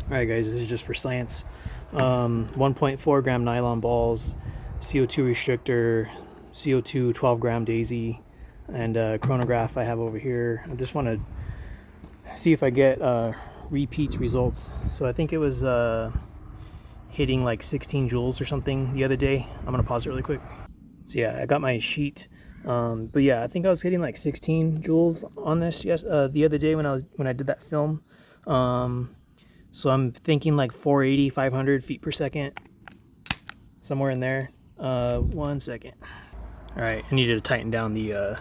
Alright guys, this is just for science. 1.4 gram nylon balls, CO2 restrictor, CO2 12 gram daisy, and chronograph I have over here. I just want to see if I get repeats results. So I think it was hitting like 16 joules or something the other day. I'm going to pause it really quick. So yeah, I got my sheet. But yeah, I think I was hitting like 16 joules on this the other day when I did that film. So I'm thinking like 480, 500 feet per second, somewhere in there. 1 second. All right, I needed to tighten down the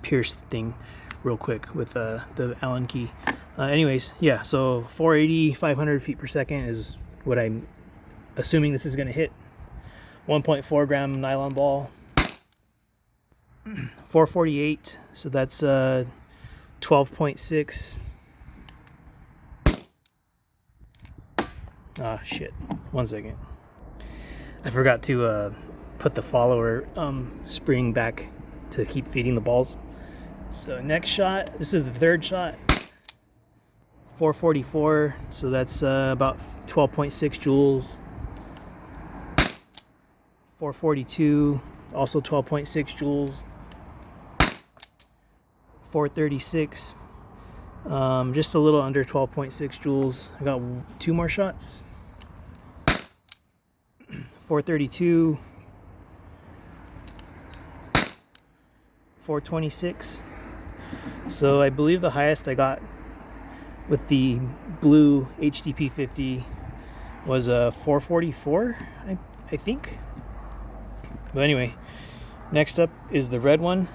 pierce thing real quick with the Allen key. Anyways, yeah, so 480, 500 feet per second is what I'm assuming this is gonna hit. 1.4 gram nylon ball. 448, so that's 12.6. Ah, shit. 1 second. I forgot to put the follower spring back to keep feeding the balls. So next shot, this is the third shot. 444, so that's about 12.6 joules. 442, also 12.6 joules. 436, just a little under 12.6 joules. I got 2 more shots. 432, 426. So I believe the highest I got with the blue HDP50 was 444, I think. But anyway, next up is the red one.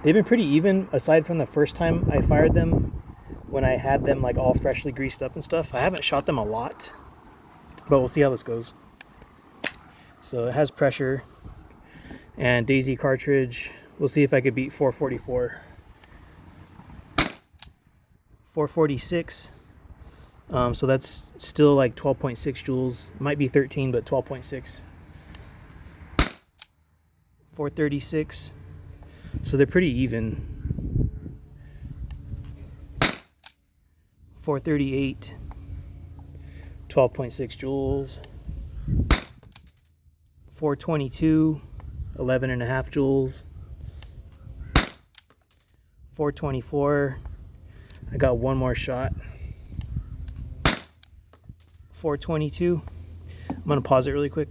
They've been pretty even aside from the first time I fired them when I had them like all freshly greased up and stuff. I haven't shot them a lot, but we'll see how this goes. So it has pressure and daisy cartridge. We'll see if I could beat 444. 446. So that's still like 12.6 joules. Might be 13, but 12.6. 436. So they're pretty even. 438. 12.6 joules. 422. 11.5 joules. 424. I got one more shot. 422. I'm gonna pause it really quick.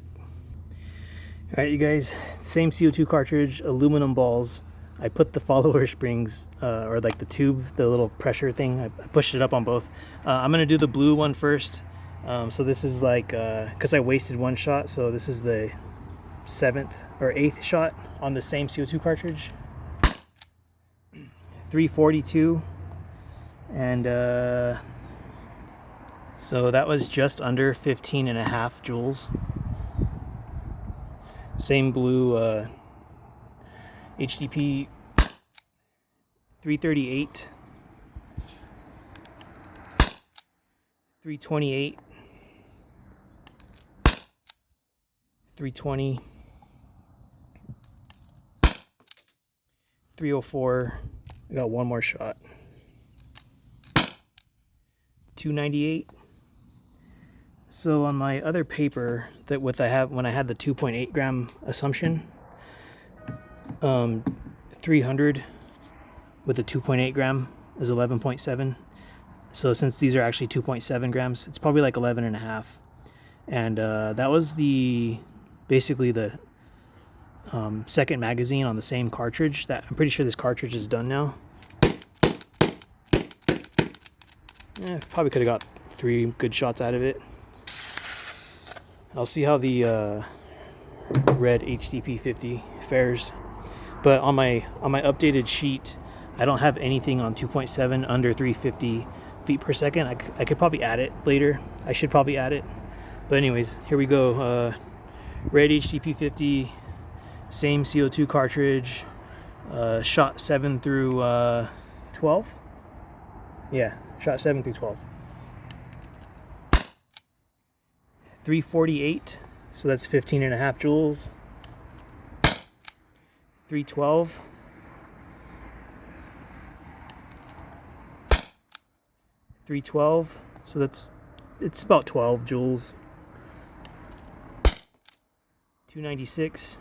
All right, you guys, same CO2 cartridge, aluminum balls. I put the follower springs, or like the tube, the little pressure thing, I pushed it up on both. I'm gonna do the blue one first. So this is like, cause I wasted one shot, so this is the 7th or 8th shot on the same CO2 cartridge. 342, and so that was just under 15.5 joules. Same blue HDP 338, 328, 320, 304. I got one more shot. 298. So on my other paper that when I had the 2.8 gram assumption, 300 with the 2.8 gram is 11.7. So since these are actually 2.7 grams, it's probably like 11.5. And that was basically the second magazine on the same cartridge. That I'm pretty sure this cartridge is done now. Probably could have got 3 good shots out of it. I'll see how the red HDP50 fares. But on my updated sheet, I don't have anything on 2.7 under 350 feet per second. I could probably add it later. I should probably add it. But anyways, here we go. Red HDP50, same CO2 cartridge, shot 7 through 12. Yeah, shot 7 through 12. 348, so that's 15.5 joules. 312. 312, so it's about 12 joules. 296,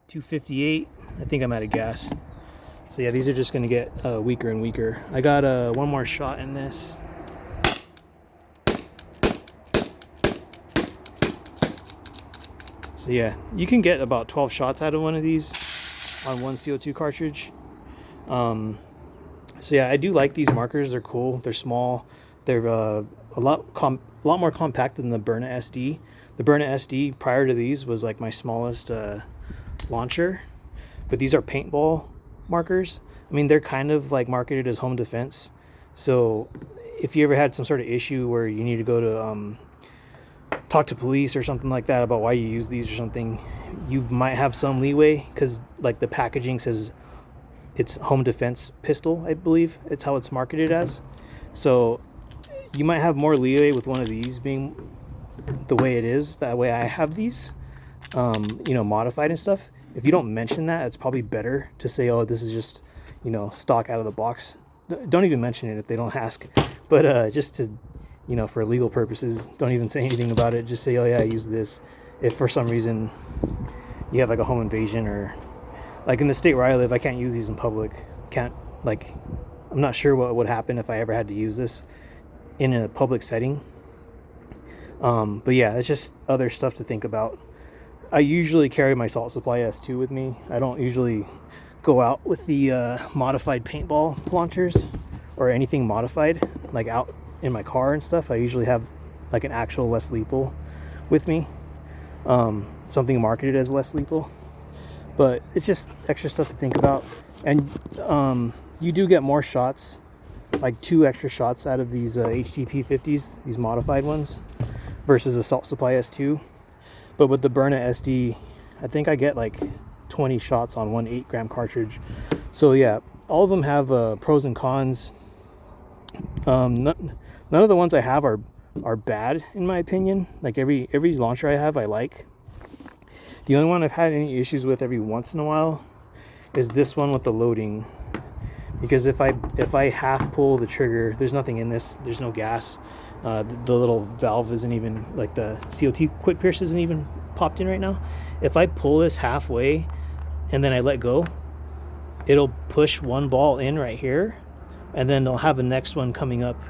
258. I think I'm out of gas. So yeah, these are just gonna get weaker and weaker. I got one more shot in this. So yeah, you can get about 12 shots out of one of these on one CO2 cartridge. So yeah, I do like these markers. They're cool. They're small. They're a lot more compact than the Burna SD. The Burna SD prior to these was like my smallest launcher, but these are paintball markers. I mean, they're kind of like marketed as home defense. So if you ever had some sort of issue where you need to go to talk to police or something like that about why you use these or something, you might have some leeway because like the packaging says it's home defense pistol, I believe it's how it's marketed as. So you might have more leeway with one of these being the way it is. That way I have these you know, modified and stuff. If you don't mention that, it's probably better to say, oh, this is just, you know, stock out of the box. Don't even mention it if they don't ask. But just to, you know, for legal purposes, don't even say anything about it. Just say, oh yeah, I use this. If for some reason you have like a home invasion, or like in the state where I live, I can't use these in public. Can't, like, I'm not sure what would happen if I ever had to use this in a public setting. But yeah, it's just other stuff to think about. I usually carry my Salt Supply S2 with me. I don't usually go out with the modified paintball launchers or anything modified, like out in my car and stuff. I usually have like an actual less lethal with me, something marketed as less lethal. But it's just extra stuff to think about. And you do get more shots, like 2 extra shots out of these HDP50s, these modified ones, versus a Salt Supply S2. But with the Burna SD, I think I get like 20 shots on one 8-gram cartridge. So yeah, all of them have pros and cons. None of the ones I have are bad in my opinion. Like every launcher I have, I like. The only one I've had any issues with every once in a while is this one with the loading. Because if I half pull the trigger, there's nothing in this. There's no gas. The little valve isn't even, like the CO2 quick pierce isn't even popped in right now. If I pull this halfway and then I let go, it'll push one ball in right here, and then they'll have a next one coming up,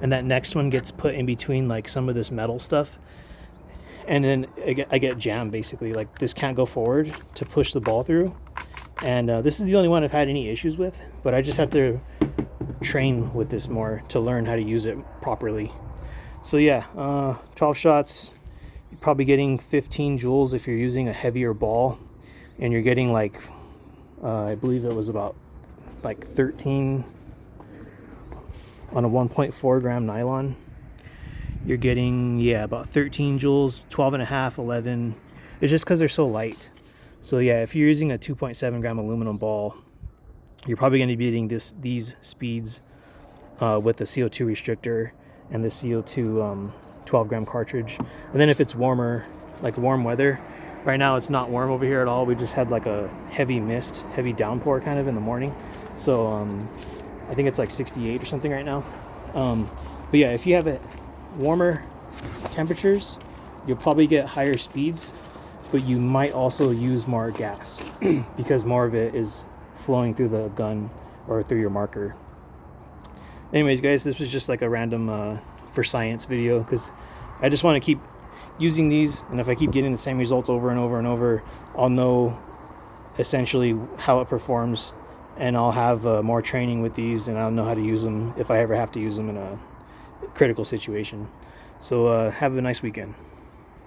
and that next one gets put in between like some of this metal stuff, and then I get jammed basically. Like this can't go forward to push the ball through, and this is the only one I've had any issues with, but I just have to train with this more to learn how to use it properly. So yeah, 12 shots, you're probably getting 15 joules if you're using a heavier ball, and you're getting like I believe it was about like 13 on a 1.4 gram nylon. You're getting, yeah, about 13 joules, 12 and a half, 11. It's just because they're so light. So yeah, if you're using a 2.7 gram aluminum ball, you're probably going to be getting these speeds with the CO2 restrictor and the CO2 12 gram cartridge. And then if it's warmer, like warm weather, right now it's not warm over here at all. We just had like a heavy mist, heavy downpour kind of in the morning. So I think it's like 68 or something right now. But yeah, if you have it warmer temperatures, you'll probably get higher speeds, but you might also use more gas because more of it is flowing through the gun or through your marker. Anyways guys, this was just like a random for science video, because I just want to keep using these, and if I keep getting the same results over and over and over, I'll know essentially how it performs, and I'll have more training with these, and I'll know how to use them if I ever have to use them in a critical situation. So have a nice weekend.